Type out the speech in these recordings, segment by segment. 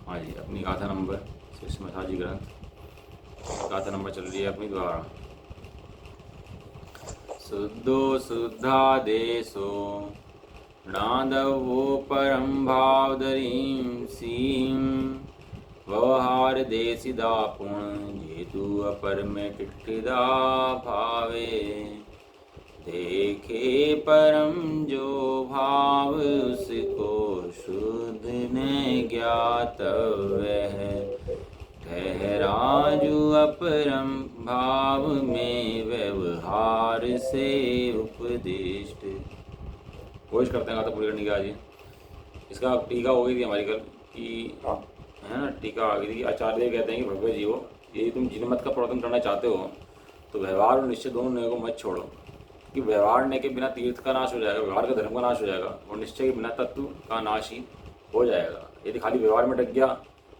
हाँ जी, अपनी गाथा नंबर 6 में साझी ग्रंथ गाथा नंबर चल रही है अपनी द्वारा। शुद्धो शुद्धादेशो नादवो परम भावदरीं सीं व्यवहार देसिदा पुण्य जेतु अपर में टिठिदा भावे देखे परम जो भाव उसको शुद्ध ने ज्ञातव्य है ठहरा जो अपरम भाव में व्यवहार से उपदिष्ट। कोशिश करते हैं गाथा पूरी करने की आज ही। इसका टीका हो गई थी हमारी कल कि है ना, टीका आ गई थी कि आचार्य देव कहते हैं कि भव्य जीवो, यदि तुम जिनमत का प्रवर्तन करना चाहते हो तो व्यवहार और निश्चय दोनों नए को मत छोड़ो, कि व्यवहार ने के बिना तीर्थ का नाश हो जाएगा, व्यवहार का धर्म का नाश हो जाएगा, और निश्चय के बिना तत्व का नाश ही हो जाएगा। यदि खाली व्यवहार में डट गया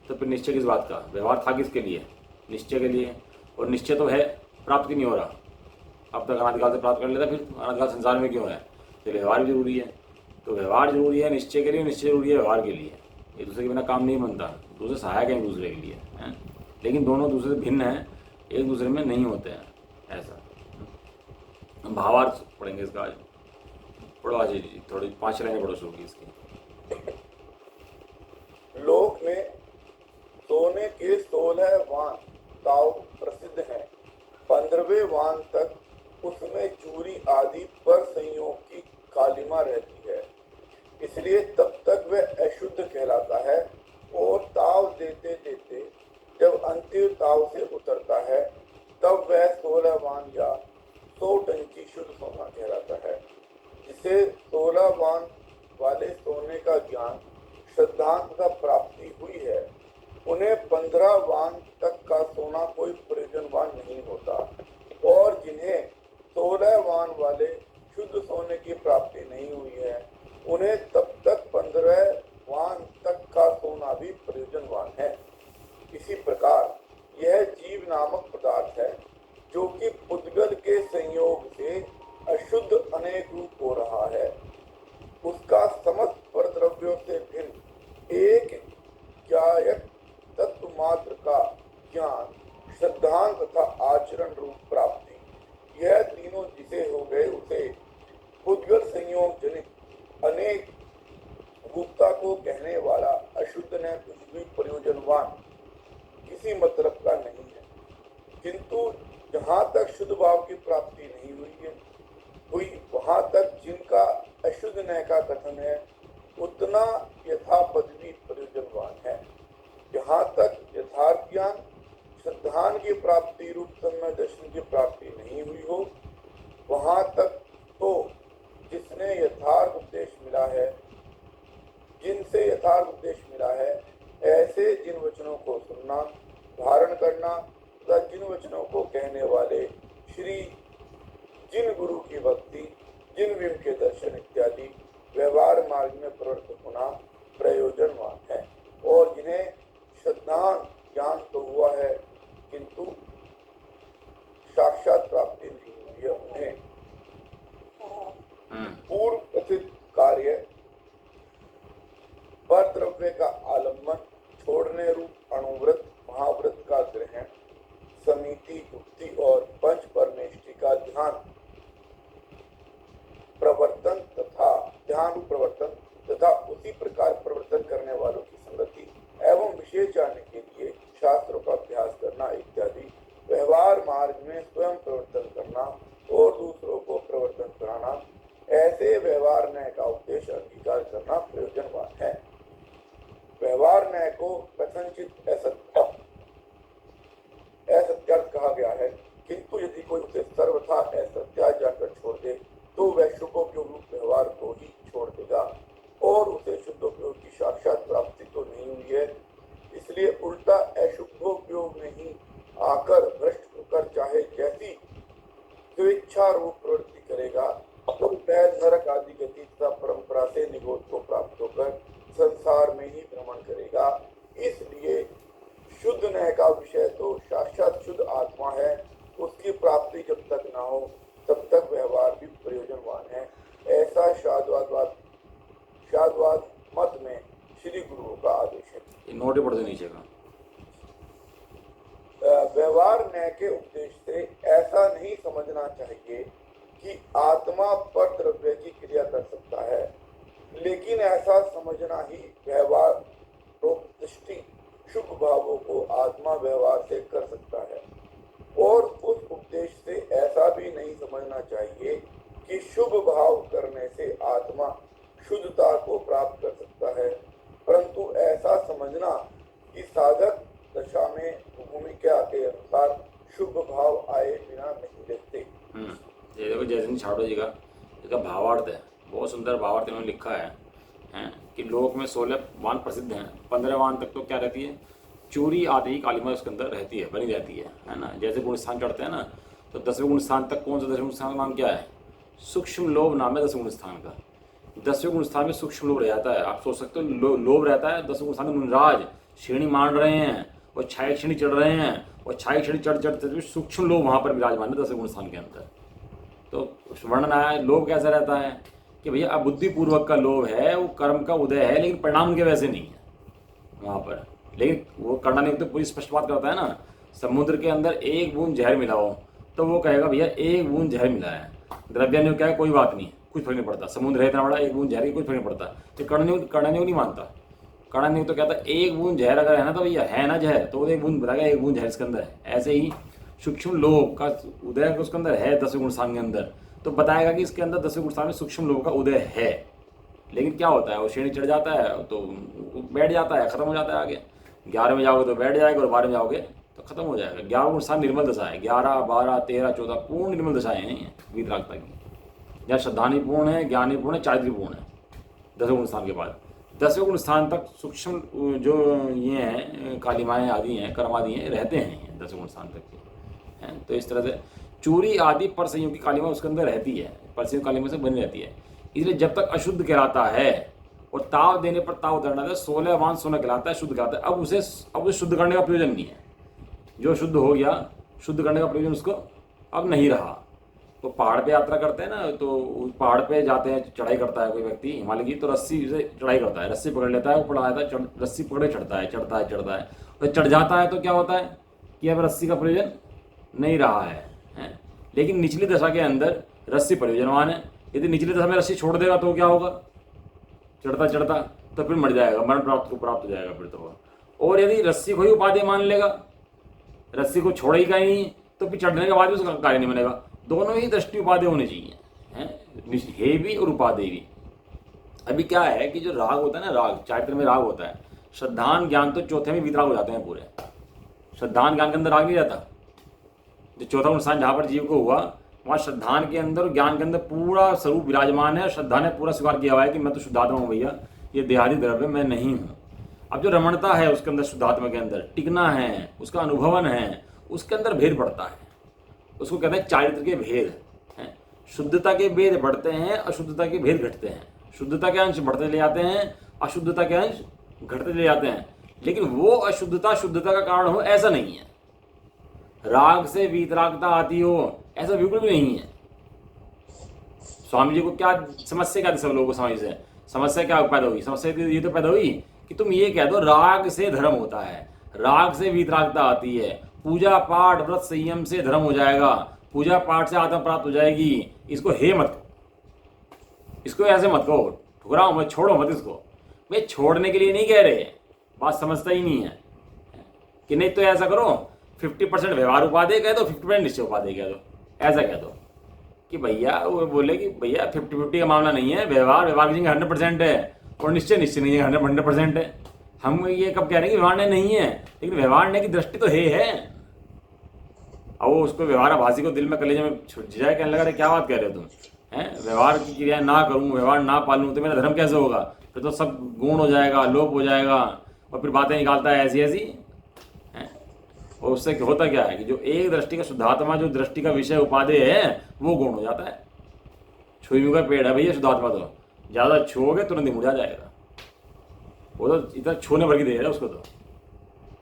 तो फिर निश्चय किस बात का? व्यवहार था किसके लिए? निश्चय के लिए। और निश्चय तो है, प्राप्त नहीं हो रहा, अब तक अनादिकाल से प्राप्त कर लेता, फिर अनादिकाल संसार में क्यों है? तो व्यवहार भी जरूरी है। तो व्यवहार जरूरी है निश्चय के लिए, निश्चय जरूरी है व्यवहार के लिए। एक दूसरे के बिना काम नहीं बनता, दूसरे सहायक हैं एक दूसरे के लिए हैं, लेकिन दोनों दूसरे से भिन्न हैं, एक दूसरे में नहीं होते हैं। ऐसा हम भावार्थ पढ़ेंगे इसका आज। पढ़ो आज जी, थोड़ी 5 लाइनें पढ़ो शुरू की इसकी। लोक में सोने के 16 वान ताव प्रसिद्ध हैं। 15वें वान तक उसमें चूरी आदि पर संयोग की कालिमा रहती है, इसलिए तब तक वह अशुद्ध कहलाता है। और ताव देते देते जब अंतिम ताव से उतरता है तब वह 16 वान या 100 टन की शुद्ध सोना कहलाता है। जिसे 16 वान वाले सोने का ज्ञान सिद्धांत का प्राप्ति हुई है, उन्हें 15 वान तक का सोना कोई प्रयोजनवान नहीं होता। और जिन्हें 16 वान वाले शुद्ध सोने की प्राप्ति नहीं हुई है, उन्हें तब तक 15 वान तक का सोना भी प्रयोजनवान है। इसी प्रकार यह जीव नामक पदार्थ है, जो कि पुद्गल के संयोग से अशुद्ध अनेक रूप हो रहा है। उसका समस्त परद्रव्यों से भिन्न एक ज्ञायक तत्व मात्र का ज्ञान, सिद्धांत तथा आचरण रूप प्राप्ति, यह तीनों जिसे हो गए, उसे पुद्गल संयोग जनित अनेक रूपता को कहने वाला अशुद्ध ने कुछ भी प्रयोजनवान किसी मतलब का नहीं है। किंतु जहाँ तक शुद्ध भाव की प्राप्ति नहीं हुई वहां तक जिनका अशुद्ध न्याय का कथन है, उतना यथापदवी प्रयोजनवान है। जहाँ तक यथार्थ ज्ञान सिद्धांत की प्राप्ति रूप तन्मय दर्शन की प्राप्ति नहीं हुई हो, वहां तक तो जिसने यथार्थ उपदेश मिला है, जिनसे यथार्थ उपदेश मिला है, ऐसे जिन वचनों को सुनना, धारण करना तथा जिन वचनों को कहने वाले श्री जिन गुरु की भक्ति, जिन विम के दर्शन इत्यादि व्यवहार मार्ग में प्रवृत्त होना प्रयोजनवान है। और जिन्हें सिद्धांत ज्ञान तो हुआ है किंतु साक्षात प्राप्ति नहीं हुई है, उन्हें पूर्व कथित कार्य पर द्रव्य का आलम्बन, छोड़ने रूप अणुव्रत, महाव्रत का ग्रहण, समिति, युक्ति और पंच परमेष्टि का ध्यान प्रवर्तन तथा उसी प्रकार प्रवर्तन करने वालों की संगति एवं विशेष जानने के लिए शास्त्रों का अभ्यास करना इत्यादि व्यवहार मार्ग में स्वयं प्रवर्तन करना और दूसरों को प्रवर्तन कराना, ऐसे व्यवहार न्याय का उद्देश्य अंगीकार करना प्रयोजनवान है। व्यवहार न्याय को कथनचित असत्यार्थ कहा गया है, किंतु यदि कोई उसे सर्वथा असत्या जाकर छोड़ दे तो वह शुभोपयोग रूप व्यवहार को ही छोड़ देगा, और उसे शुद्धोपयोग की साक्षात प्राप्ति तो नहीं हुई है, इसलिए उल्टा अशुभोपयोग में ही आकर भ्रष्ट होकर चाहे जैसी स्वेच्छा रूप प्रवृत्ति करेगा, तो वह नरक आदि गति तथा परंपरा से निगोद को प्राप्त होकर संसार में ही भ्रमण करेगा। इसलिए शुद्ध न्याय का विषय तो साक्षात शुद्ध आत्मा है, उसकी प्राप्ति जब तक न हो तब तक व्यवहार भी प्रयोजनवान है। ऐसा शाद्वाद मत में श्री गुरुओं का आदेश है। नोट ही पढ़ दो नीचे का। व्यवहार न्याय के उपदेश से ऐसा नहीं समझना चाहिए कि आत्मा पर द्रव्य की क्रिया कर सकता है, लेकिन ऐसा समझना ही व्यवहार दृष्टि शुभ भावों को आत्मा व्यवहार से कर सकता है। और उस उपदेश से ऐसा भी नहीं समझना चाहिए कि शुभ भाव करने से आत्मा शुद्धता को प्राप्त कर सकता है, परंतु ऐसा समझना कि साधक दशा में भूमिका के अनुसार शुभ भाव आए बिना नहीं रहते। ये देखो जयसिंह छाटो जी का इसका भावार्थ है, बहुत सुंदर भावार्थ इन्होंने लिखा है कि लोक में 16 वान प्रसिद्ध हैं, 15 वान तक तो क्या रहती है, चूरी आदि की कालिमा उसके अंदर रहती है, बनी रहती है ना। जैसे गुण स्थान चढ़ते हैं ना, तो 10वें गुण स्थान तक कौन सा 10वें गुण स्थान का नाम क्या है, सूक्ष्म लोभ नाम है 10वें गुण स्थान का। 10वें गुण स्थान में सूक्ष्म लोभ रह जाता है। आप सोच सकते हो लोभ रहता है 10वें गुण स्थान में, मुनराज श्रेणी मान रहे हैं और छाई श्रेणी चढ़ रहे हैं, और छाई श्रेणी चढ़ चढ़ते सूक्ष्म लोभ वहाँ पर विराजमान है 10वें गुण स्थान के अंदर। तो वर्णन आया है लोभ कैसा रहता है कि भैया अबुद्धिपूर्वक का लोभ है, वो कर्म का उदय है, लेकिन परिणाम उनके वैसे नहीं है वहाँ पर। लेकिन वो कर्णानिक तो पूरी स्पष्ट बात करता है ना, समुद्र के अंदर एक बूंद जहर मिला हो तो वो कहेगा भैया एक बूंद जहर मिला है। द्रव्यान्य क्या है, कोई बात नहीं, कुछ फर्क नहीं पड़ता, समुद्र है इतना बड़ा, एक बूंद जहर की कोई फर्क नहीं पड़ता। तो कर्णानिक नहीं मानता, कर्णानिक तो कहता है एक बूंद जहर अगर है ना तो भैया है ना जहर, तो एक बूंद बताएगा एक बूंद जहर इसके अंदर है। ऐसे ही सूक्ष्म लोभ का उदय उसके अंदर है 10वें गुण स्थान के अंदर, तो बताएगा कि इसके अंदर 10वें गुण स्थान में सूक्ष्म लोभ का उदय है। लेकिन क्या होता है, वो श्रेणी चढ़ जाता है तो बैठ जाता है, खत्म हो जाता है। आगे 11 में जाओगे तो बैठ जाएगा और 12 में जाओगे तो खत्म हो जाएगा। 11 गुण स्थान निर्मल दशा है, 11, 12, 13, 14 पूर्ण निर्मल दशाएं हैं वीतरागता की, जहाँ श्रद्धानी पूर्ण है, ज्ञानी पूर्ण है, चारित्री पूर्ण है 10वें गुण स्थान के बाद। 10वें गुण स्थान तक सूक्ष्म जो ये हैं कालिमाएँ आदि हैं, कर्म आदि हैं, रहते हैं 10वें गुण स्थान तक के हैं। तो इस तरह से चूरी आदि पर संयोग की कालिमा उसके अंदर रहती है, पर संयोग कालिमा से बनी रहती है। इसलिए जब तक अशुद्ध कहलाता है और ताव देने पर ताव उतरना है, 16 वान सोना कहलाता है, शुद्ध कहलाता है। अब उसे शुद्ध करने का प्रयोजन नहीं है, जो शुद्ध हो गया, शुद्ध करने का प्रयोजन उसको अब नहीं रहा। तो पहाड़ पे यात्रा करते हैं ना, तो पहाड़ पे जाते हैं, चढ़ाई करता है कोई व्यक्ति हिमालय की, तो रस्सी से चढ़ाई करता है, रस्सी पकड़ लेता है, ऊपर आता है, रस्सी पकड़े चढ़ता है, चढ़ता है, चढ़ता है, और चढ़ जाता है तो क्या होता है कि अब रस्सी का प्रयोजन नहीं रहा है। लेकिन निचली दशा के अंदर रस्सी प्रयोजनवान है। यदि निचली दशा में रस्सी छोड़ देगा तो क्या होगा, चढ़ता चढ़ता तो फिर मर जाएगा, मरण प्राप्त हो जाएगा फिर तो। और यदि रस्सी को ही उपादेय मान लेगा, रस्सी को छोड़ ही नहीं, तो फिर चढ़ने के बाद भी उसका कार्य नहीं बनेगा। दोनों ही दृष्टि उपादेय होने चाहिए, हे भी और उपादेय भी। अभी क्या है कि जो राग होता है ना, राग चारित्र में राग होता है, श्रद्धान ज्ञान तो चौथे में वितराग हो जाते हैं पूरे। श्रद्धान ज्ञान के अंदर राग नहीं रहता। जो चौथा नुकसान जहाँ पर जीव को हुआ, वहाँ श्रद्धान के अंदर ज्ञान के अंदर पूरा स्वरूप विराजमान है। श्रद्धा ने पूरा स्वीकार किया हुआ है कि मैं तो शुद्धात्मा हूँ भैया, ये देहादि द्रव्य मैं नहीं हूँ। अब जो रमणता है उसके अंदर, शुद्धात्मा के अंदर टिकना है, उसका अनुभवन है, उसके अंदर भेद बढ़ता है। उसको कहते हैं चारित्र के भेद हैं। शुद्धता के भेद बढ़ते हैं, अशुद्धता के भेद घटते हैं। शुद्धता के अंश बढ़ते ले जाते हैं, अशुद्धता के अंश घटते ले जाते हैं। लेकिन वो अशुद्धता शुद्धता का कारण हो ऐसा नहीं है। राग से वीतरागता आती हो ऐसा बिल्कुल भी नहीं है। स्वामी जी को क्या समस्या, क्या थी सब लोगों को समझ से, समस्या क्या पैदा हुई? समस्या ये तो पैदा हुई कि तुम ये कह दो राग से धर्म होता है, राग से वीतरागता आती है, पूजा पाठ व्रत संयम से धर्म हो जाएगा, पूजा पाठ से आत्मा प्राप्त हो जाएगी। इसको हे मत, इसको ऐसे मत कहो, ठुकराओ मत, छोड़ो मत इसको। भाई छोड़ने के लिए नहीं कह रहे, बात समझता ही नहीं है कि नहीं तो ऐसा करो 50% व्यवहार उपादेय कह दो, 50% निश्चय उपादेय कह दो। ऐसा कह दो कि भैया, वो बोले कि भैया 50-50 का मामला नहीं है, व्यवहार की जगह 100% है और निश्चय नहीं है 100% है। हम ये कब कह रहे हैं कि व्यवहार नहीं है, लेकिन व्यवहार की दृष्टि तो है। अब वो उसको व्यवहार आभासी को दिल में कलेजे में झिझाए, कहने लगा क्या बात कह रहे हो तुम, हैं व्यवहार की क्रिया ना करूँ, व्यवहार ना पालूँ तो मेरा धर्म कैसे होगा? फिर तो सब गुण हो जाएगा, लोप हो जाएगा, और फिर बातें निकालता है ऐसी ऐसी। और उससे होता क्या है कि जो एक दृष्टि का शुद्धात्मा, जो दृष्टि का विषय उपादेय है, वो गुण हो जाता है। छुई का पेड़ है भैया शुद्धात्मा, तो ज़्यादा छुओगे तुरंत ही मुरझा जाएगा। वो तो इतना छूने भर के दे रहा है उसको, तो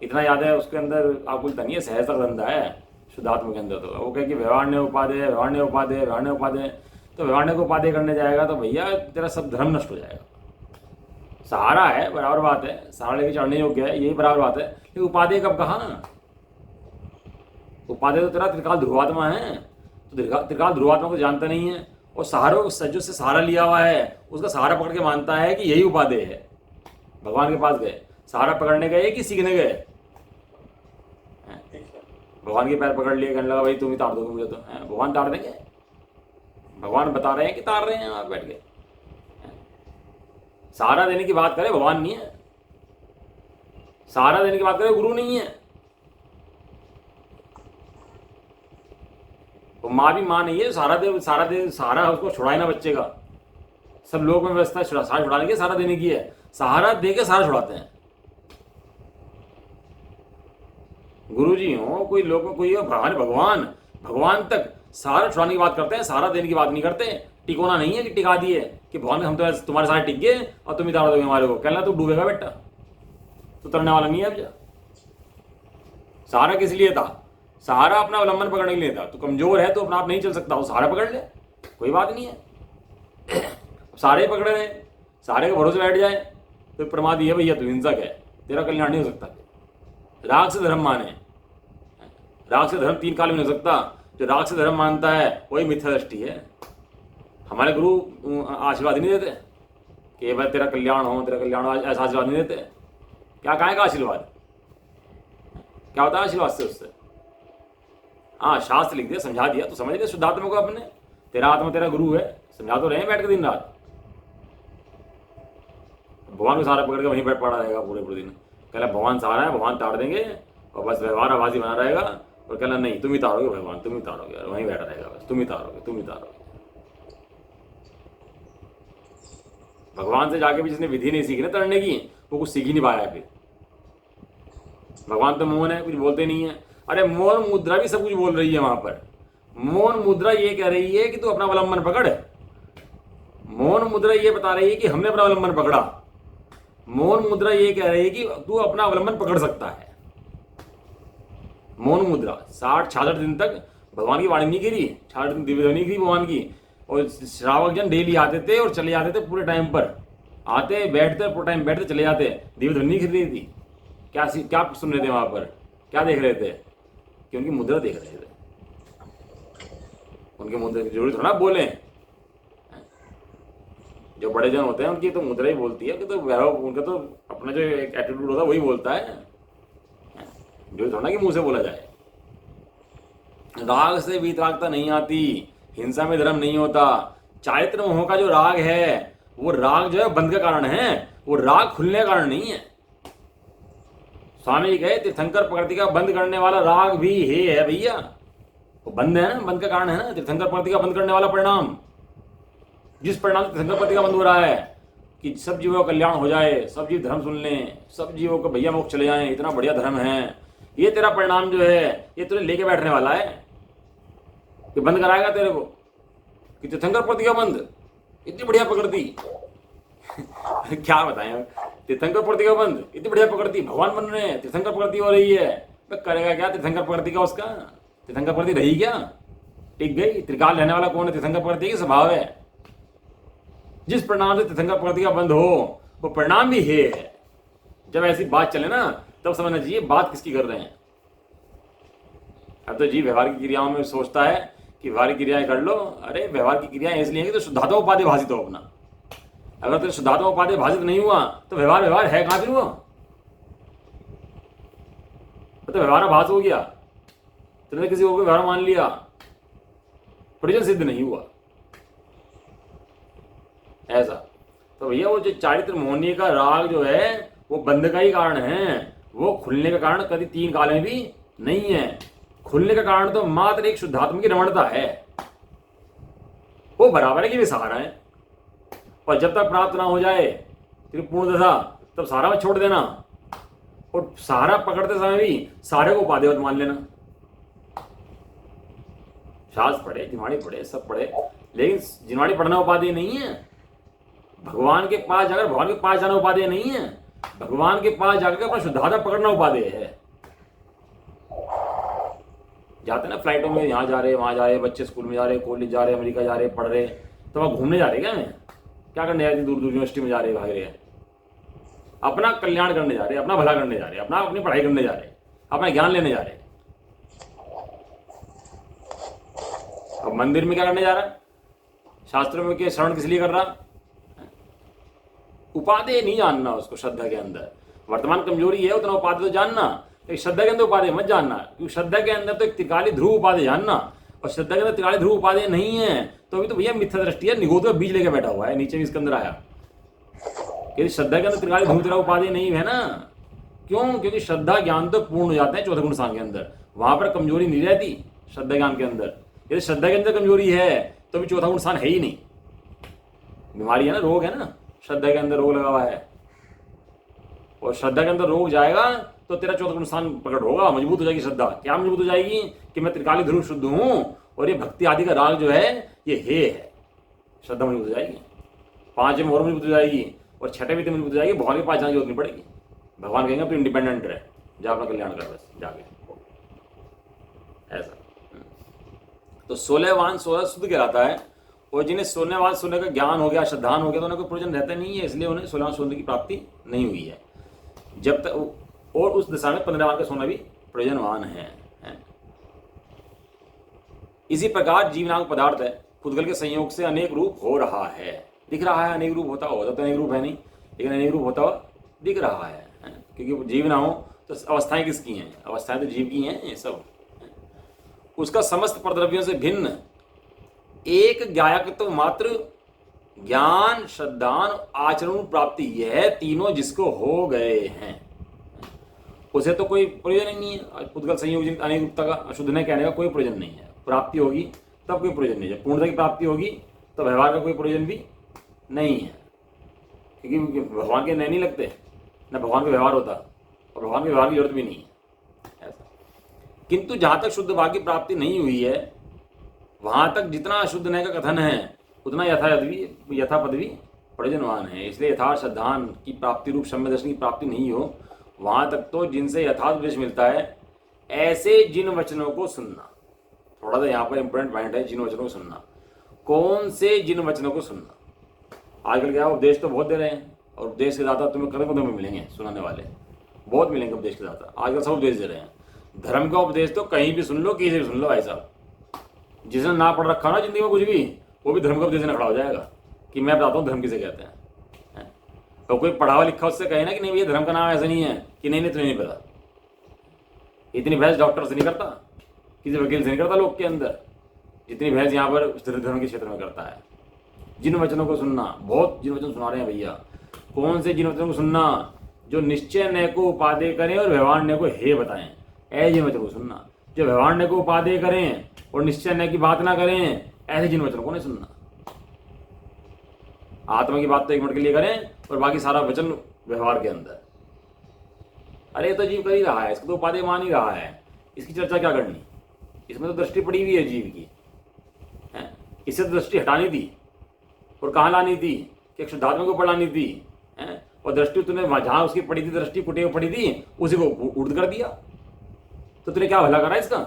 इतना याद है उसके अंदर आकुलता नहीं है, सहजता का धंधा है शुद्धात्मा के अंदर। तो वो कहे कि व्यवहार ने उपादेय, व्यवहार ने उपादेय, व्यवहार ने उपादेय, तो व्यवहार को उपादेय करने जाएगा तो भैया तेरा सब धर्म नष्ट हो जाएगा। सहारा है, बराबर बात है, सहारा लेके चढ़ने योग्य है, यही बराबर बात है। लेकिन उपादेय कब कहा? उपादेय तो तेरा त्रिकाल ध्रुवात्मा है, तो त्रिकाल ध्रुवात्मा को जानता नहीं है, और सहारों जो से सहारा लिया हुआ है उसका सहारा पकड़ के मानता है कि यही उपादेय है। भगवान के पास गए, सहारा पकड़ने गए कि सीखने गए? भगवान के पैर पकड़ लिए, कहने लगा भाई तुम ही तार दोगे मुझे, तो भगवान तार देंगे? भगवान बता रहे हैं कि तार रहे हैं आप बैठ के। सहारा देने की बात करें, भगवान नहीं है। सहारा देने की बात करें, गुरु नहीं है। तो माँ भी माँ नहीं है, सहारा उसको छुड़ाए ना बच्चे का। सब लोग में व्यवस्था है सहारा छुड़ाने की, सहारा देने की है। सहारा दे के सहारा छुड़ाते हैं। गुरु जी हो, कोई लोग, कोई भगवान तक सहारा छुड़ाने की बात करते हैं, सहारा देने की बात नहीं करते। टिकोना नहीं है कि टिका दिए कि भगवान हम तो तुम्हारे सारे टिक गए और तुम ही तार दोगे हमारे को। कहना तू डूबेगा बेटा, तो तरने वाला नहीं है अब जा। सहारा किस लिए था? सहारा अपना अवलंबन पकड़ने के लिए था। तो कमजोर है तो अपना आप नहीं चल सकता, वो सहारा पकड़ ले, कोई बात नहीं है। सारे पकड़े रहे, सारे के भरोसे बैठ जाए तो प्रमाद ये भैया तू हिंसक है, तेरा कल्याण नहीं हो सकता। राग से धर्म माने, राग से धर्म तीन काल में नहीं हो सकता। जो राग से धर्म मानता है वही मिथ्या दृष्टि है। हमारे गुरु आशीर्वाद नहीं देते कि भाई तेरा कल्याण हो, तेरा कल्याण हो, ऐसा आशीर्वाद नहीं देते। क्या कहाँ का आशीर्वाद? क्या होता है आशीर्वाद से? उससे हाँ, शास्त्र लिख दिया, समझा दिया, तो समझ गए शुद्धात्मा को अपने। तेरा आत्मा तेरा गुरु है, समझा तो रहे बैठ के दिन रात। भगवान को सहारा पकड़ के वहीं बैठ पड़ा रहेगा पूरे दिन। कहला भगवान सहारा है, भगवान ताड़ देंगे, और बस व्यवहार आवाजी बना रहेगा। और कहला नहीं, तुम ही तारोगे भगवान, तुम ही तारोगे, और वहीं बैठा रहेगा बस, तुम ही तारोगे, तुम ही तारोगे। भगवान से जाके भी जिसने विधि नहीं सीखी ना तड़ने की, वो कुछ सीख ही नहीं पाया। फिर भगवान तो मौन है, कुछ बोलते नहीं है। अरे मौन मुद्रा भी सब कुछ बोल रही है वहां पर। मौन मुद्रा ये कह रही है कि तू अपना अवलंबन पकड़। मौन मुद्रा ये बता रही है कि हमने अपना अवलंबन पकड़ा। मौन मुद्रा ये कह रही है कि तू अपना अवलंबन पकड़ सकता है। मौन मुद्रा 60-66 दिन तक भगवान की वाणी नहीं गिरी, 66 दिन दिव्य ध्वनि गिरी भगवान की। और श्रावक जन डेली आते थे और चले जाते थे, पूरे टाइम पर आते, बैठते, पूरे टाइम बैठते, चले जाते। दिव्य ध्वनि गिर रही थी। क्या सुन रहे थे वहां पर? क्या देख रहे थे? कि उनकी मुद्रा देख रहे थे। उनके मुद्रा की जरूरत थोड़ा बोले। जो बड़े जन होते हैं उनकी तो मुद्रा ही बोलती है कि तो वैभव, उनका तो अपना जो एक एटीट्यूड होता है वही बोलता है, जो थोड़ा कि मुंह से बोला जाए। राग से वीतरागता नहीं आती, हिंसा में धर्म नहीं होता। चारित्र मोह का जो राग है, वो राग जो है बंध का कारण है, वो राग खुलने का कारण नहीं है। स्वामी जी कहे तीर्थंकर प्रकृति का बंद करने वाला राग भी है भैया, वो बंद है ना, बंद का कारण है ना। तीर्थंकर प्रकृति का बंद करने वाला परिणाम, जिस परिणाम से तीर्थंकर प्रकृति का बंद हो रहा है कि सब जीवों का कल्याण हो जाए, सब जीव धर्म सुन लें, सब जीवों को भैया मोक्ष चले जाएं, इतना बढ़िया धर्म है, ये तेरा परिणाम जो है ये तुझे लेके बैठने वाला है कि बंद कराएगा तेरे को। कि तीर्थंकर प्रकृति का बंद, इतनी बढ़िया पकड़ती क्या बताएं। तीर्थंकर प्रकृति का बंद, इतनी बढ़िया पकड़ती, भगवान बन रहे हैं, तीर्थंकर प्रकृति हो रही है, तो करेगा क्या तीर्थंकर प्रकृति का? उसका तीर्थंकर प्रकृति रही क्या? टिक गई। त्रिकाल रहने वाला कौन है? तीर्थंकर प्रकृति की स्वभाव है। जिस परिणाम से तीर्थंकर प्रकृति का बंद हो, वो परिणाम भी है। जब ऐसी बात चले ना, तब समझना चाहिए बात किसकी कर रहे हैं। अब तो जी व्यवहार की क्रियाओं में सोचता है कि व्यवहार की क्रियाएं कर लो। अरे व्यवहार की क्रियाएं इसलिए है कि तो शुद्धात्मा उपाधि भाषित हो अपना। अगर तो शुद्धात्मा उपाधि भाषित नहीं हुआ तो व्यवहार है कहां? फिर हुआ तो व्यवहार भाष हो गया, तुमने किसी और को व्यवहार मान लिया, प्रयोजन सिद्ध नहीं हुआ ऐसा। तो भैया वो जो चारित्र मोहनी का राग जो है वो बंध का ही कारण है, वो खुलने का कारण कभी तीन काल में भी नहीं है। खुलने का कारण तो मात्र एक शुद्धात्मा की रमणता है, वो बराबर है कि वे सहारा है। और जब तक प्राप्त ना हो जाए फिर पूर्ण दशा, तब सहारा में छोड़ देना। और सहारा पकड़ते समय भी सारे को उपादेयवत मान लेना। शास्त्र पढ़े, जिनवाणी पढ़े, सब पढ़े, लेकिन जिनवाणी पढ़ना उपादेय नहीं है। भगवान के पास जाकर भगवान के पास जाना उपादेय नहीं है। भगवान के पास जाकर अपना शुद्धात्मा पकड़ना उपादेय है। जाते ना फ्लाइटों में, यहाँ जा रहे वहां जा रहे, बच्चे स्कूल में जा रहे, कॉलेज जा रहे, अमेरिका जा रहे, पढ़ रहे, तो वहां घूमने जा रहे क्या? मैं क्या करने आए थे? दूर दूर यूनिवर्सिटी में जा रहे, भाग रहे हैं। अपना कल्याण करने जा रहे, अपना भला करने जा रहे, अपनी पढ़ाई करने जा रहे, अपना ज्ञान लेने जा रहे। अब मंदिर में क्या करने जा रहा है? शास्त्रों में के श्रवण किस लिए कर रहा? उपादेय नहीं जानना उसको श्रद्धा के अंदर। वर्तमान कमजोरी है उतना उपादेय तो जानना, लेकिन श्रद्धा के अंदर उपादेय मत जानना, क्योंकि श्रद्धा के अंदर तो एक त्रिकाली ध्रुव उपादेय जानना, और श्रद्धा के अंदर त्रिकाली ध्रुव उपादेय नहीं है तो अभी तो भैया मिथ्या दृष्टि है, निगोद का बीज लेके बैठा हुआ है, नीचे भी इसके अंदर आया कि श्रद्धा के अंदर त्रिकाली ध्रुव उपादेय नहीं है ना। क्यों? क्योंकि श्रद्धा ज्ञान तो पूर्ण हो जाते हैं चौथे गुण स्थान के अंदर, वहां पर कमजोरी नहीं रहती श्रद्धा ज्ञान के अंदर। यदि श्रद्धा के अंदर कमजोरी है तो भी चौथा गुण स्थान है ही नहीं, बीमारी है ना, रोग है ना, श्रद्धा के अंदर रोग लगा हुआ है, और श्रद्धा के अंदर रोग जाएगा तो तेरा चौथा गुण स्थान प्रकट होगा, मजबूत हो जाएगी श्रद्धा। क्या मजबूत हो जाएगी? कि मैं त्रिकाली ध्रुव शुद्ध हूं और ये भक्ति आदि का राग जो है ये है, श्रद्धा मजबूत हो जाएगी, पांचवें और मजबूत हो जाएगी, और छठे में मजबूत हो जाएगी। भगवान के पास जाने की जरूरत नहीं पड़ेगी, भगवान कहेंगे तो इंडिपेंडेंट रहे, जा अपना कल्याण कर बस जाके, ऐसा। तो 16 वाहन 16 शुद्ध कहलाता है, और जिन्हें 16 वाहन सोने का ज्ञान हो गया, श्रद्धान हो गया, तो उन्हें कोई प्रयोजन रहता नहीं है, इसलिए उन्हें 16 वाहन सोने की प्राप्ति नहीं हुई है जब तक, और उस दिशा में 15 वाहन का सोना भी प्रयोजनवान है। इसी प्रकार जीव नामक पदार्थ है, पुद्गल के संयोग से अनेक रूप हो रहा है, दिख रहा है, अनेक रूप होता तो अनेक रूप है नहीं, लेकिन अनेक रूप होता हुआ दिख रहा है, क्योंकि जीव ना हो तो अवस्थाएं किसकी हैं? अवस्थाएं तो जीव की हैं, ये सब। उसका समस्त प्रद्रव्यों से भिन्न एक ज्ञायक तो मात्र ज्ञान, श्रद्धान, आचरण प्राप्ति, यह तीनों जिसको हो गए हैं उसे तो कोई प्रयोजन ही नहीं है। पुद्गल संयोग अनेक रूपता का अशुद्ध ने कहने का कोई प्रयोजन नहीं है। प्राप्ति होगी तब कोई प्रयोजन नहीं है, जब पूर्णता की प्राप्ति होगी तो व्यवहार का कोई प्रयोजन भी नहीं है, क्योंकि भगवान के नए नहीं लगते, न भगवान का व्यवहार होता, और भगवान के व्यवहार की जरूरत भी नहीं है ऐसा। किंतु जहाँ तक शुद्ध भाव की प्राप्ति नहीं हुई है वहाँ तक जितना अशुद्ध नय का कथन है उतना यथापद भी प्रयोजनवान है। इसलिए यथार्थ श्रद्धान की प्राप्ति रूप सम्य दर्शन की प्राप्ति नहीं हो वहाँ तक तो जिनसे यथार्थ उपदेश मिलता है ऐसे जिन वचनों को सुनना। थोड़ा सा यहाँ पर इंपॉर्टेंट पॉइंट है, जिन वचनों को सुनना। कौन से जिन वचनों को सुनना? आजकल क्या उपदेश तो बहुत दे रहे हैं, और उपदेश के दाता तुम्हें कदम कदम में मिलेंगे, सुनाने वाले बहुत मिलेंगे उपदेश के दाता। आजकल सब उपदेश दे रहे हैं। धर्म का उपदेश तो कहीं भी सुन लो, किसी भी सुन लो भाई साहब। जिसने ना पढ़ रखा ना जिंदगी में कुछ भी, वो भी धर्म का उपदेश देने खड़ा हो जाएगा कि मैं बताता हूँ धर्म किसे कहते हैं। तो कोई पढ़ा हुआ लिखा उससे कहे ना कि नहीं भैया धर्म का नाम ऐसा नहीं है, कि नहीं तुम्हें नहीं पता। इतनी बहस डॉक्टर से नहीं करता, किसी वकील से नहीं करता लोग के अंदर, जितनी बहस यहाँ पर धर्म के क्षेत्र में करता है। जिन वचनों को सुनना, बहुत जिन वचन सुना रहे हैं भैया। कौन से जिन वचनों को सुनना? जो निश्चय नय को उपादेय करें और व्यवहार नय को हे बताएं, ऐसे जिन वचनों को सुनना। जो व्यवहार नय को उपादेय करें और निश्चय नय की बात ना करें, ऐसे जिन वचनों को नहीं सुनना। आत्मा की बात तो 1 मिनट के लिए करें और बाकी सारा वचन व्यवहार के अंदर। अरे ये तो जीव कर ही रहा है, इसको तो उपादेय मान ही रहा है, इसकी चर्चा क्या करनी? इसमें तो दृष्टि पड़ी हुई है जीव की, है? इससे तो दृष्टि हटानी थी और कहाँ लानी थी कि शुद्धात्मा के ऊपर लानी थी, है? और दृष्टि तूने जहाँ उसकी पड़ी थी, दृष्टि कुटे पड़ी थी, उसी को उर्द कर दिया। तो तूने क्या भला करा इसका?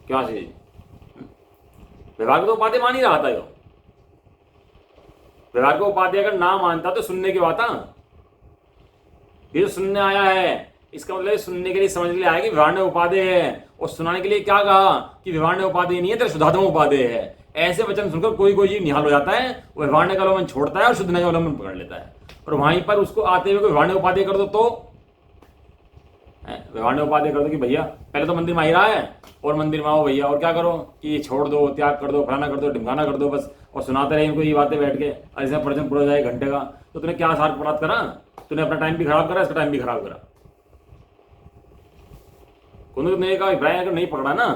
क्या चीज? व्यवहार को तो उपादेय मान ही रहा था। यो व्यवहार को उपादेय अगर ना मानता तो सुनने की बात। ये जो सुनने आया है इसका मतलब सुनने के लिए, समझने के लिए आया कि व्यवहार ने उपादेय है, और सुनाने के लिए क्या कहा कि व्यवहार ने उपादेय नहीं है, तेरा शुद्धात्मा उपादेय है। ऐसे वचन सुनकर कोई कोई जीव निहाल हो जाता है, वो व्यवहार ने का अवलंबन छोड़ता है और शुद्ध ने का अवलंबन पकड़ लेता है। और वहीं पर उसको आते हुए व्यवहार ने उपादेय कर दो तो व्यवहार ने उपादेय कर दो कि भैया पहले तो मंदिर में आ ही रहा है और मंदिर में आओ भैया, और क्या करो कि ये छोड़ दो, त्याग कर दो, फलाना कर दो, ढिमकाना कर दो बस, और सुनाते रहे इनको ये बातें बैठ के। ऐसे प्रवचन पूरा जाए घंटे का, तो तूने क्या सार प्राप्त करा? तूने अपना टाइम भी खराब करा, इसका टाइम भी खराब करा। कुंदन का अभिप्राय अगर नहीं पकड़ा ना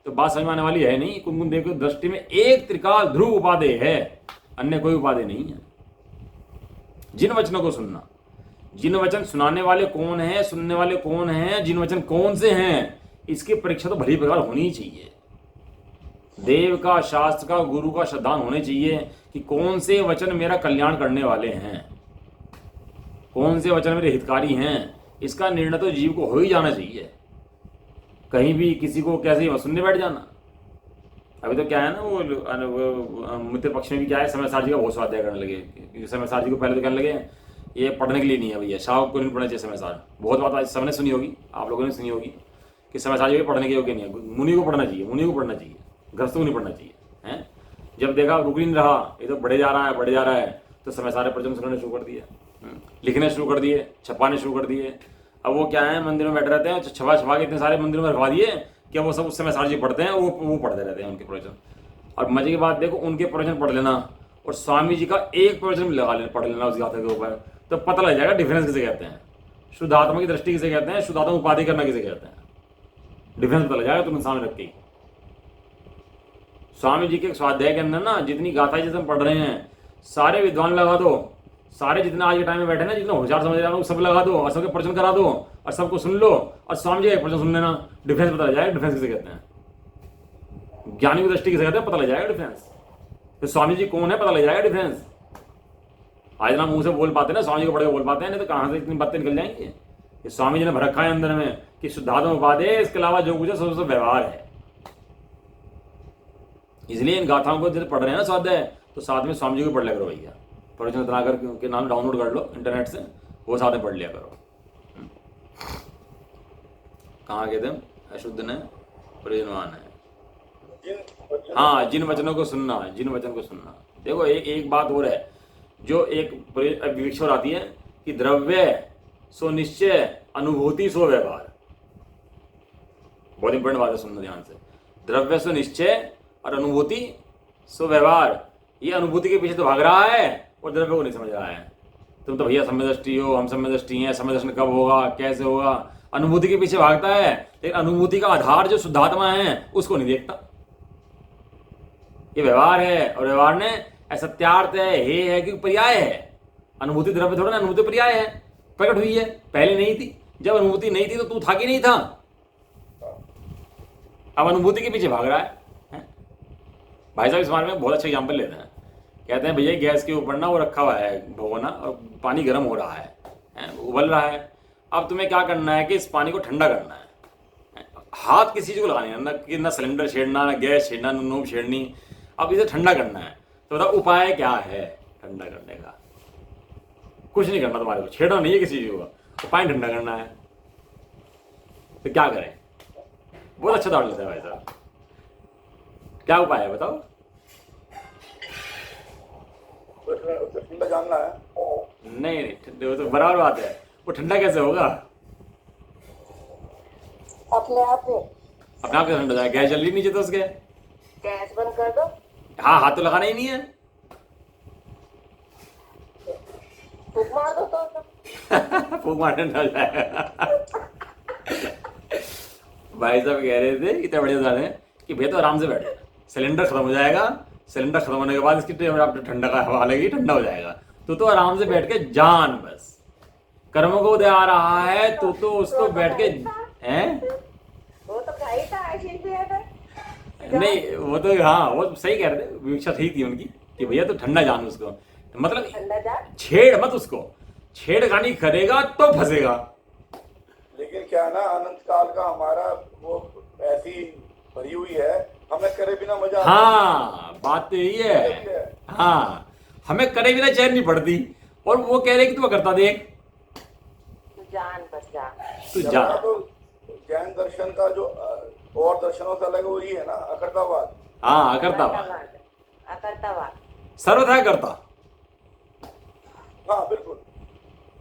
तो बात समझ में आने वाली है नहीं। कुंदन देखो दृष्टि में एक त्रिकाल ध्रुव उपादेय है, अन्य कोई उपादेय नहीं है। जिन वचनों को सुनना। जिन वचन सुनाने वाले कौन है, सुनने वाले कौन है, जिन वचन कौन से हैं, इसकी परीक्षा तो भली प्रकार होनी ही चाहिए। देव का, शास्त्र का, गुरु का श्रद्धान होने चाहिए कि कौन से वचन मेरा कल्याण करने वाले हैं, कौन से वचन मेरे हितकारी हैं। इसका निर्णय तो जीव को हो ही जाना चाहिए। कहीं भी किसी को कैसे ही सुनने बैठ जाना अभी तो क्या है ना, वो मित्र पक्ष में भी क्या है, समय सार जी का बहुत स्वाध्याय करने लगे, क्योंकि समय सार जी को पहले तो कहने लगे ये पढ़ने के लिए नहीं है भैया, शाह को नहीं पढ़ना चाहिए समय सार। बहुत बात आज सबने सुनी होगी, आप लोगों ने सुनी होगी कि समय सार जी पढ़ने के योग्य नहीं है, मुनि को पढ़ना चाहिए, मुनि को पढ़ना चाहिए, गृहस्थ को नहीं पढ़ना चाहिए है। जब देखा रुक नहीं रहा, ये तो बढ़े जा रहा है बढ़े जा रहा है, तो समय सारे प्रवचन सुनने शुरू कर दिए, लिखने शुरू कर दिए, छपाने शुरू कर दिए। अब वो क्या है, मंदिर में बैठे रहते हैं, छपा छपा के इतने सारे मंदिरों में रखवा दिए कि वो सब उस समय सार जी पढ़ते हैं, वो पढ़ते रहते हैं उनके प्रवचन। और मजे की बात देखो, उनके प्रवचन पढ़ लेना और स्वामी जी का एक प्रवचन भी लगा लेना, पढ़ लेना उस गाथा के ऊपर, तो पता लग जाएगा डिफरेंस किसे कहते हैं, शुद्धात्मा की दृष्टि किसे कहते हैं, शुद्धात्मा उपाधि करना किसे कहते हैं, डिफरेंस पता लग जाएगा तुम सामने रख के। स्वामी जी के स्वाध्याय के अंदर ना जितनी गाथा जिसे हम पढ़ रहे हैं, सारे विद्वान लगा दो, सारे जितने आज के टाइम में बैठे ना, जितने होशियार समझ रहे हैं सब लगा दो और सबके प्रवचन करा दो और सबको सुन लो और स्वामी जी का प्रवचन सुन लेना, डिफरेंस पता लग जाएगा डिफरेंस किसे कहते हैं, ज्ञानी की दृष्टि किसे कहते हैं, पता लग जाएगा डिफरेंस। तो स्वामी जी कौन है पता लग जाएगा डिफरेंस। आज ना मुंह से बोल पाते ना, स्वामी जी को पढ़ के बोल पाते हैं, नहीं तो कहाँ से इतनी बातें निकल जाएंगी। ये स्वामी जी ने भर रखा है अंदर में कि शुद्धात्मा उपाधि है, इसके अलावा जो कुछ है सब व्यवहार है। इसलिए इन गाथाओं को जब पढ़ रहे हैं ना स्वाध्याय, तो साथ में स्वामी जी को पढ़ लिया करो भैया, प्रवचन बनाकर के नाम डाउनलोड कर लो इंटरनेट से, वो साथ में पढ़ लिया करो। कहाँ गए थे, अशुद्ध ने प्रयोजनवान है। हाँ, जिन वचनों को सुनना, जिन वचन को सुनना। देखो एक बात और है, जो एक विवक्षा और आती है कि द्रव्य सो निश्चय, अनुभूति सो व्यवहार। बहुत इंपॉर्टेंट बात है, सुनना ध्यान से। द्रव्य सो निश्चय और अनुभूति सो व्यवहार। ये अनुभूति के पीछे तो भाग रहा है और द्रव्य को नहीं समझ रहा है। तुम तो भैया समय दृष्टि हो, हम समय दृष्टि हैं, समय दर्शन कब होगा कैसे होगा, अनुभूति के पीछे भागता है, लेकिन अनुभूति का आधार जो शुद्धात्मा है उसको नहीं देखता। ये व्यवहार है और व्यवहार ने असत्यार्थ है, हे है कि पर्याय है। अनुभूति द्रव्य थोड़ा ना, अनुभूति पर्याय है, प्रकट हुई है, पहले नहीं थी। जब अनुभूति नहीं थी तो तू था कि नहीं था, अब अनुभूति के पीछे भाग रहा है। भाई साहब इस बारे में बहुत अच्छा एग्जाम्पल लेते हैं, कहते हैं भैया गैस के ऊपर ना वो रखा हुआ है भगोना और पानी गर्म हो रहा है, उबल रहा है। अब तुम्हें क्या करना है कि इस पानी को ठंडा करना है। हाथ किसी चीज को लगानी है, ना सिलेंडर छेड़ना, ना गैस छेड़ना, ना नोब छेड़नी। अब इसे ठंडा करना है, तो बताओ उपाय क्या है ठंडा करने का? कुछ नहीं करना, तुम्हारे को छेड़ना नहीं है किसी चीज को, उपाय ठंडा करना है। तो क्या करें? बहुत अच्छा दौड़ लेता है भाई साहब, क्या उपाय है बताओ? ठंडा जानना है? नहीं, वो तो बराबर बात है, वो ठंडा कैसे होगा? अपने आप कैसे ठंडा जाए? गैस जल रही नीचे तो उसके, गैस बंद कर दो। हाँ, हाथ तो लगाना ही नहीं है। फूक मार दो तो फूक मार ठंडा हो जाएगा। भाई साहब कह रहे थे इतने बढ़िया जाने कि भैया तो आराम से बैठे, सिलेंडर खत्म हो जाएगा, सिलेंडर खत्म होने के बाद इसकी आपको ठंडा का हवा लगेगी, ठंडा हो जाएगा। तो आराम से बैठ के जान, बस कर्म को दे आ रहा है तो उसको बैठ के हैं। वो तो खाई था नहीं, वो तो हाँ, वो सही कह रहे थे, विवक्षा सही थी उनकी कि भैया तो ठंडा जान उसको, मतलब छेड़ मत उसको, छेड़खानी करेगा तो फंसेगा। लेकिन क्या ना, अनंत काल का हमारा वो ऐसी भरी हुई है, हमें करे बिना मजा। हाँ, बात तो यही है। हाँ, हमें करे बिना चैन नहीं पड़ती, और वो कह रहे कि तू करता देख, जान बस जान, तू जान। तो जैन दर्शन का जो और दर्शनों से अलग वो ही है ना, अकर्तावाद। हाँ, अकर्तावाद, अकर्तावाद सर्वथा करता। हाँ बिल्कुल,